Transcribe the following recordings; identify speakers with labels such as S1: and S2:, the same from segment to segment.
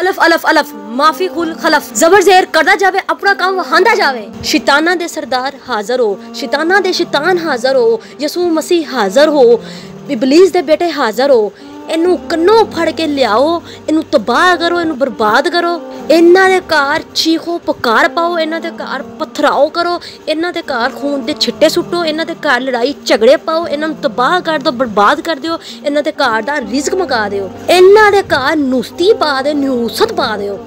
S1: अलफ अलफ अलफ माफी कुल खलफ जबर ज़ेर करदा जावे अपना काम वहांदा जावे। शैताना दे सरदार हाज़र हो, शैताना दे शैतान हाज़र हो, यसू मसीह हाज़र हो, इबलीस दे बेटे हाज़र हो। इनू कन्नों फड़ के लियाओ, इनू तबाह करो, इनू बर्बाद करो। इन्हां दे घर चीखो पुकार पाओ, इन्हां दे घर पथराओ करो, इन्हां दे घर खून दे छिट्टे सुट्टो, इन्हां दे घर लड़ाई झगड़े पाओ, इन्हां नू तबाह कर दो, बर्बाद कर दिओ, इन्हां दे घर दा रिज़्क मका दिओ, इन्हां दे घर नुस्ती पा दे, नहूसत पा दिओ,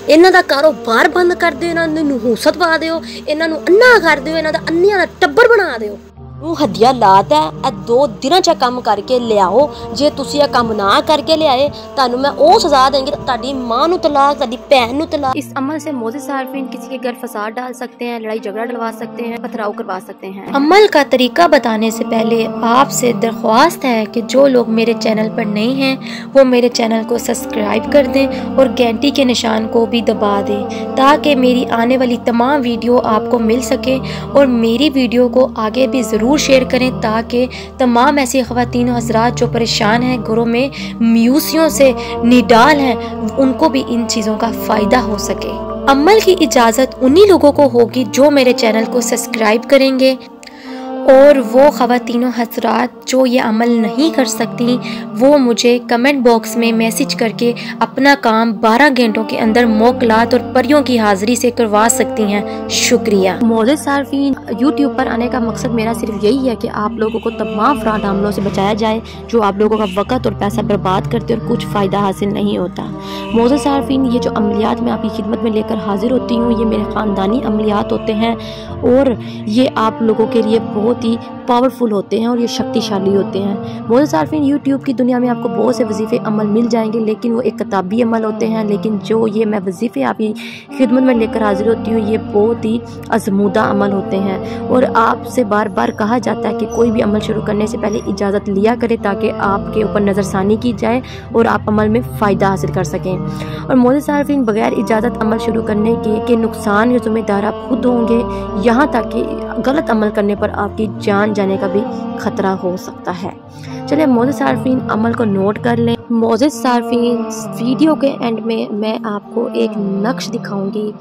S1: इन्हां दा कारोबार बंद कर दिओ, इन्हां नू नहूसत पा दिओ, इन्हां नू अन्ना कर दिओ, इन्हां दा अन्नियां दा टब्बर बना दिओ। हदिया लात है, 2 दिन च काम करके लियाओ। जे तुसी ये काम ना करके लियाए तानू मैं ओ सजा देंगी, ताड़ी मां नू तलाक, ताड़ी भैन नू तलाक। इस अमल से मोज़े सार्फिन किसी के घर फसाद डाल सकते हैं, लड़ाई झगड़ा डलवा सकते हैं, पथराव करवा सकते हैं। अमल का तरीका बताने से पहले आपसे दरख्वास्त है कि जो लोग मेरे चैनल पर नए हैं वो मेरे चैनल को सब्सक्राइब कर दें और घंटी के निशान को भी दबा दें ताकि मेरी आने वाली तमाम वीडियो आपको मिल सके। और मेरी वीडियो को आगे भी ज़रूर शेयर करें ताकि तमाम ऐसी ख़वातीन हज़रात जो परेशान हैं, घरों में म्यूसियों से निडाल हैं, उनको भी इन चीज़ों का फ़ायदा हो सके। अमल की इजाज़त उन्हीं लोगों को होगी जो मेरे चैनल को सब्सक्राइब करेंगे, और वो ख़वातीन हज़रात जो ये अमल नहीं कर सकती वो मुझे कमेंट बॉक्स में मैसेज करके अपना काम 12 घंटों के अंदर मोकलात और परियों की हाज़िरी से करवा सकती हैं। शुक्रिया। मोज़े सार्फिन, यूट्यूब पर आने का मकसद मेरा सिर्फ यही है कि आप लोगों को तमाम फ्रॉड हमलों से बचाया जाए जो आप लोगों का वक़्त और पैसा बर्बाद करते और कुछ फ़ायदा हासिल नहीं होता। मोज़े सार्फिन, ये जो अमलियात मैं आपकी खिदमत में लेकर हाजिर होती हूँ ये मेरे ख़ानदानी अमलियात होते हैं और ये आप लोगों के लिए बहुत ही पावरफुल होते हैं और ये शक्तिशाली होते हैं। मोज़े सार्फिन, यूट्यूब की दुनिया में आपको बहुत से वजीफ़े अमल मिल जाएंगे लेकिन वो एक किताबी अमल होते हैं, लेकिन जो ये मैं वजीफ़े आपकी खिदमत में लेकर हाजिर होती हूँ ये बहुत ही आज़मूदा अमल होते हैं। और आपसे बार बार कहा जाता है कि कोई भी अमल शुरू करने से पहले इजाज़त लिया करें ताकि आपके ऊपर नज़रसानी की जाए और आप अमल में फ़ायदा हासिल कर सकें। और मोज़े सार्फिन, बगैर इजाज़त अमल शुरू करने के नुकसान या ज़िम्मेदार आप खुद होंगे, यहाँ तक कि गलत अमल करने पर आपकी जान जाने का भी खतरा हो सकता है। चलिए मोज़े सार्फिन, अमल को नोट कर लें। मोज़े सार्फिन, वीडियो के एंड में मैं आपको एक नक्श दिखाऊंगी।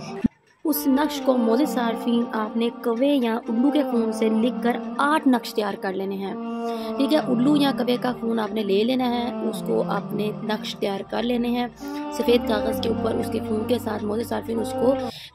S1: उस नक्श को मोज़े सार्फिन आपने कवे या उल्लू के खून से लिखकर 8 नक्श तैयार कर लेने हैं। ठीक है, उल्लू या कवे का खून आपने ले लेना है, उसको आपने नक्श तैयार कर लेने हैं सफ़ेद कागज़ के ऊपर। उसके खून के साथ मोज़े सार्फिन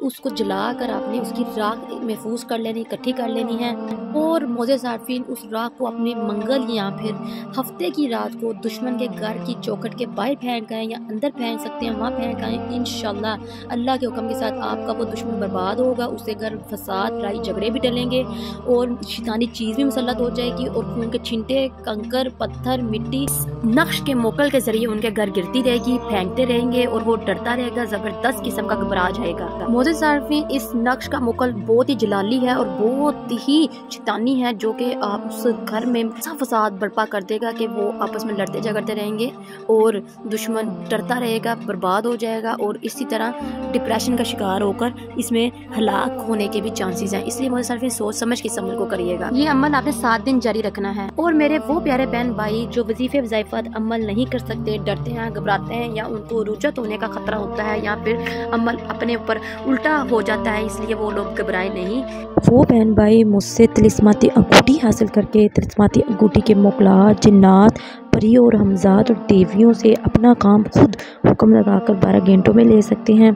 S1: उसको जलाकर आपने उसकी राख महफूज कर लेनी, इकट्ठी कर लेनी है। और मोज़े सार्फिन, उस राख को अपने मंगल या फिर हफ्ते की रात को दुश्मन के घर की चौखट के बाहर फेंक आएँ या अंदर फेंक सकते हैं, वहाँ फेंक आएँ। इंशाल्लाह अल्लाह के हुक्म के साथ आपका वो दुश्मन बर्बाद होगा, उससे घर फसाद, लड़ाई झगड़े भी टलेंगे और शैतानी चीज़ भी मुसल्लत हो जाएगी और खून के छिंटे, कंकर, पत्थर, मिट्टी नक्श के मोकल के जरिए उनके घर गिरती रहेगी, फेंकते रहेंगे और वो डरता रहेगा, जबरदस्त किस्म का घबरा जाएगा। मोज़े सार्फिन, इस नक्श का मोकल बहुत ही जलाली है और बहुत ही शैतानी है जो कि आप उस घर में ऐसा फसाद बर्पा कर देगा कि वो आपस में लड़ते झगड़ते रहेंगे और दुश्मन डरता रहेगा, बर्बाद हो जाएगा और इसी तरह डिप्रेशन का शिकार होकर इसमें हलाक होने के भी चांसेस हैं। इसलिए मोज़े सार्फिन, सोच समझ के इस अमल को करिएगा। ये अमल आपने 7 दिन जारी रखना है। और मेरे वो प्यारे बहन भाई जो वजीफे वज़ाइफत अमल नहीं कर सकते, डरते हैं, घबराते हैं या उनको रुजत होने का खतरा होता है या फिर अमल अपने ऊपर उल्टा हो जाता है, इसलिए वो लोग घबराए नहीं। वो बहन भाई मुझसे तिलिस्माती अंगूठी हासिल करके तिलिस्माती अंगूठी के मोकलात, जिन्नात, परियों और हमजाद और देवियों से अपना काम खुद हुक्म लगाकर 12 घंटों में ले सकते हैं।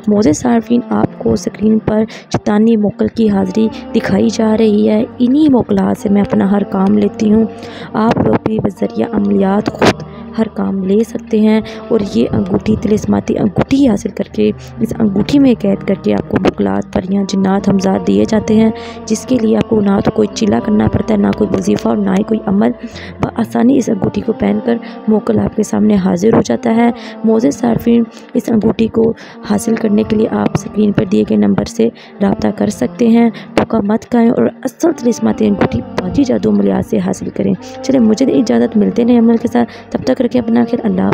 S1: मोज़े सार्फिन, आपको स्क्रीन पर शैतानी मोकल की हाज़िरी दिखाई जा रही है। इन्हीं मोकलात से मैं अपना हर काम लेती हूँ। आप लोग भी बज़रिया अमलियात खुद हर काम ले सकते हैं। और ये अंगूठी तिलिस्माती अंगूठी हासिल करके इस अंगूठी में कैद करके आपको मोकलात, परियां, जिन्नात, हमजाद दिए जाते हैं, जिसके लिए आपको ना तो कोई चिल्ला करना पड़ता है, ना कोई वजीफ़ा और ना ही कोई अमल। बआसानी इस अंगूठी को पहनकर मोकल आपके सामने हाजिर हो जाता है। मोज़े सार्फिन, इस अंगूठी को हासिल करने के लिए आप स्क्रीन पर दिए गए नंबर से रब्ता कर सकते हैं। धोखा मत खाएं और असल तिलिस्माती अंगूठी बाजी जादू अमलियात से हासिल करें। चलिए मुझे इजाज़त, मिलते हैं अमल के साथ, तब तक रखें अपना ख्याल। अल्लाह।